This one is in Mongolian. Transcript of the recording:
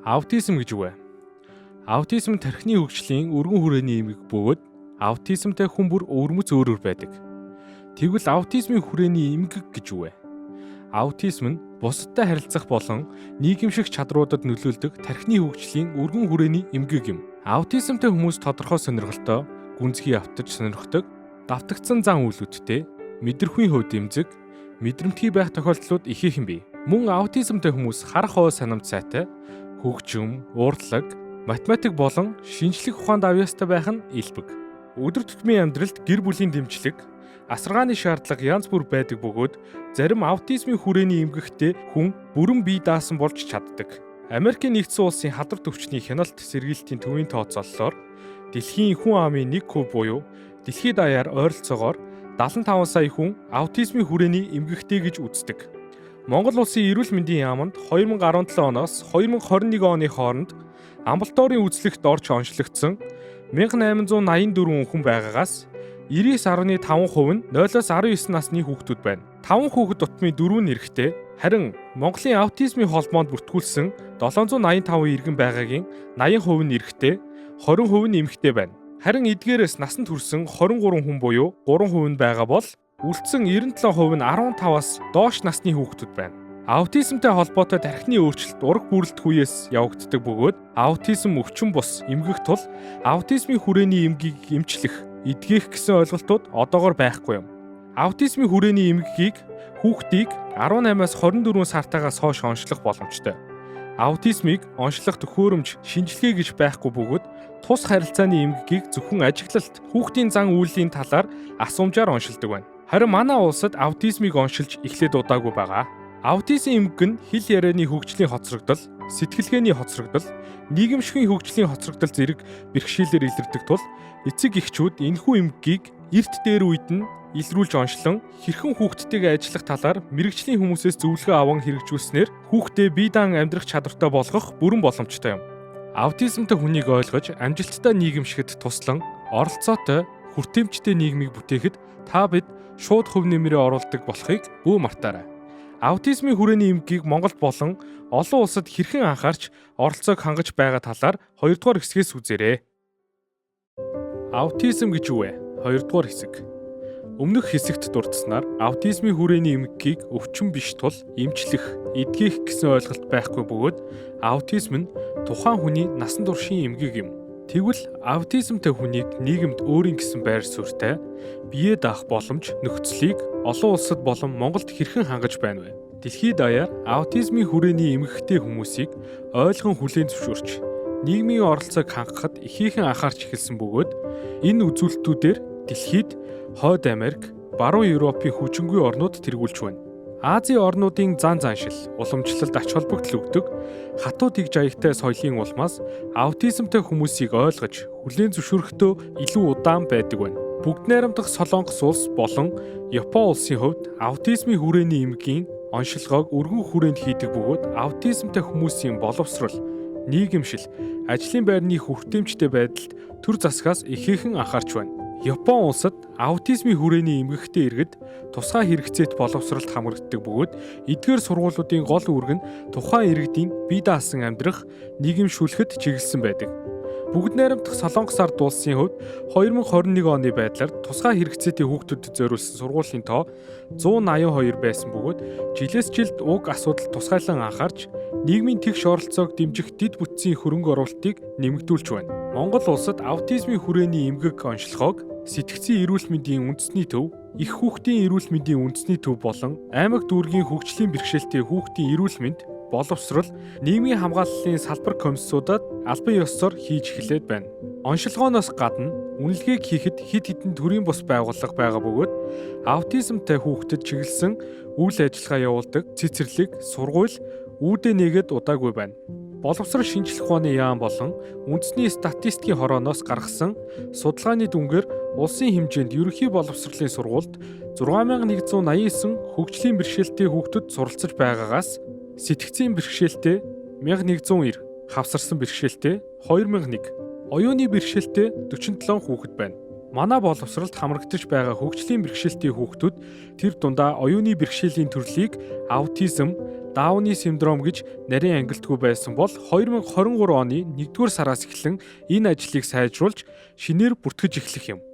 Аутизм гэж юу вэ? Аутизм тархины хөгжлийн өргөн хүрээний эмгэг бөгөөд аутизмтай хүн бүр өвөрмөц өөрөөр байдаг. Тэгвэл аутизмын хүрээний эмгэг гэж юу вэ? Аутизм нь бусадтай харилцах болон нийгэмших чадруудад нөлөөлдөг тархины хөгжлийн өргөн хүрээний эмгэг юм. Аутизмтай хүмүүс тодорхой сонирхолтой, гүнзгий автаж сонирхдог, давтагдсан зан үйлүүдтэй, мэдрэхүйн хувьд эмзэг, мэдрэмтгий байх тохиолдлууд ихээхэн бий. Мөн аутизмтай хүмүүс харах хоо санамж сайтай, хөгжим, уурдлаг, математик болон шинжлэх ухаанд авьяастай байх нь илбэг. Өдөр тутмын амьдралд гэр бүлийн дэмжлэг, асаргааны шаардлага янз бүр байдаг бөгөөд зарим аутизмын хүрээний эмгэгтэй хүн бүрэн бие даасан болж чаддаг. Америкийн нэгдсэн улсын хадар төвчний хяналт сэргийлтийн төвийн тооцооллоор дэлхийн хүн амын 1% буюу дэлхийд даяар ойролцоогоор 75 сая хүн аутизмын хүрээний эмгэгтэй гэж үздэг. Монгол улсын эрүүл мэндийн яамд 2017 оноос 2021 оны хооронд амбулаторийн үзлэгт орж онцлогдсон 1884 хүн байгаагаас 99.5% нь 0-19 насны хүүхдүүд байна. 5 хүүхэд дутмын 4 нь эрэгтэй, харин Монголын аутизмын холбоонд бүртгүүлсэн 785 иргэн байгаагийн 80% нь эрэгтэй, 20% нь эмэгтэй байна. Харин эдгээрээс насанд хүрсэн 23 хүн буюу 3% нь байгаа бол үлдсэн 97% нь 15-аас доош насны хүүхдүүд байна. Аутизмтай холбоотой тархины өөрчлөлт ураг бүрэлдэхүүн үеэс явагддаг бөгөөд аутизм өвчин бус эмгэх тул аутизмын хүрээний эмгийг эмчлэх, эдгэх гэсэн ойлголтууд одоогоор байхгүй юм. Аутизмын хүрээний эмгэгийг хүүхдийг 18-аас 24 сартаагаас хойш онцлох боломжтой. Аутизмыг онцлох төхөөрөмж, шинжилгээ гэж байхгүй бөгөөд тус харилцааны эмгэгийг зөвхөн ажиглалт, хүүхдийн зан үйлийн талаар асуумжаар оншилдог байна. Харин манай улсад аутизмыг оншилж эхлээд удаагүй байгаа. Аутизм эмгэг нь хэл ярианы хөгжлийн хоцрогдол, сэтгэлгээний хоцрогдол, нийгэмшгийн хөгжлийн хоцрогдол зэрэг бэрхшээлээр илэрдэг тул эцэг эхчүүд энэхүү эмгэгийг эрт дээр үед нь илрүүлж оншлон хэрхэн хүүхдтэйгээ ажиллах талаар мэрэгжлийн хүмүүсээс зөвлөгөө аван хэрэгжүүлснээр хүүхдээ бие даан амьдрах чадвартай болгох бүрэн боломжтой юм. Аутизмтай хүнийг ойлгож, амжилттай нийгэмшихэд туслан, оролцоотой, хүртээмжтэй нийгмийг бүтээхэд та бид шууд хөв нэмрээ оруулдаг болохыг бүү мартаарай. Аутизмын хүрээний эмгэгийг Монголд болон олон улсад хэрхэн анхаарч оролцоог хангаж байгаа талаар 2 дугаар хэсгээс үзээрэй. Аутизм гэж юу вэ? 2 дугаар хэсэг. Өмнөх хэсэгт дурдсанаар аутизмын хүрээний эмгэгийг өвчин биш тул эмчлэх, эдгэх гэсэн ойлголт байхгүй бөгөөд аутизм нь тухайн хүний насан туршийн эмгэг юм. Тэгвэл аутизмтай хүнийг нийгэмд өөрийн гэсэн байр суурьтай, бие даах боломж, нөхцөлийг олон улсад болон Монголд хэрхэн хангаж байна вэ? Дэлхийд даяар аутизмын хүрээний эмгэгтэй хүмүүсийг ойлгон хүлээн зөвшөөрч, нийгмийн оролцоог хангахад ихээхэн анхаарч эхэлсэн бөгөөд энэ үзүүлэлтүүдээр дэлхийд Хойд Америк, Баруун Европын хүчингүй орнууд тэргүүлж байна. Азийн орнуудын зан заншил, уламжлалд ач холбогдол өгдөг хатуу тэгж аягтай соёлын улмаас аутизмтай хүмүүсийг ойлгож, хүлээн зөвшөөрөхдөө илүү удаан байдаг байна. Бүгд найрамдах Солонгос улс болон Япон улсын хувьд аутизмын хүрээний эмгэгийн оншилгоог өргөн хүрээнд хийдэг бөгөөд аутизмтай хүмүүсийн боловсрол, нийгэмшил, ажлын байрны хүртээмжтэй байдалд төр засгаас ихээхэн анхаарч байна. Япон улсад аутизмын хүрээний эмгэгтэй иргэд тусгай хэрэгцээт боловсролд хамрагддаг бөгөөд эдгээр сургуулиудын гол үүрэг нь тухайн иргэдийн бие даасан амьдрах, нийгэмшүүлэхэд чиглэсэн байдаг. Бүгд найрамдах Солонгос ард улсын хувьд 2021 оны байдлаар тусгай хэрэгцээтэй хүүхдүүдэд зориулсан сургуулийн тоо 182 байсан бөгөөд жилээс жилд уг асуудал тусгайлан анхаарч нийгмийн тэгш оролцоог дэмжих дэд бүтцийн хөрөнгө оруулалтыг нэмэгдүүлж байна. Монгол улсад аутизмын хүрээний эмгэг онцлогоог сэтгцийн эрүүл мэндийн үндэсний төв, их хүүхдийн эрүүл мэндийн үндэсний төв болон аймаг дүүргийн хөгжлийн бэрхшээлтэй хүүхдийн эрүүл мэнд, боловсрол, нийгмийн хамгааллын салбар комиссуудад албан ёсоор хийж эхлээд байна. Оншилгооноос гадна үнэлгээг хийхэд хэд хэдэн төрлийн бус байгууллага байгаа бөгөөд аутизмтай хүүхдэд чиглэсэн үйл ажиллагаа явуулдаг цэцэрлэг, сургууль, үүдээ нэгэд удаагүй байна. Боловсрол шинжилх ухааны яам болон үндэсний статистикийн хорооноос гаргасан судалгааны дүнгээр улсын хэмжээнд ерөнхий боловсролын сургуульд 6189 хөгжлийн бэрхшээлтэй хүүхдүүд суралцж байгаагаас сэтгцийн бэрхшээлтэй 1190, хавсарсан бэрхшээлтэй 2001, оюуны бэрхшээлтэй 47 хүүхэд байна. Манай боловсролд хамрагдаж байгаа хөгжлийн бэрхшээлтэй хүүхдүүд тэр дундаа оюуны бэрхшээлийн төрлийг аутизм, Дауны синдром гэж нарийн ангилтгүй байсан бол 2023 оны 1-р сараас эхлэн энэ ажлыг сайжруулж шинээр бүртгэж эхлэх юм.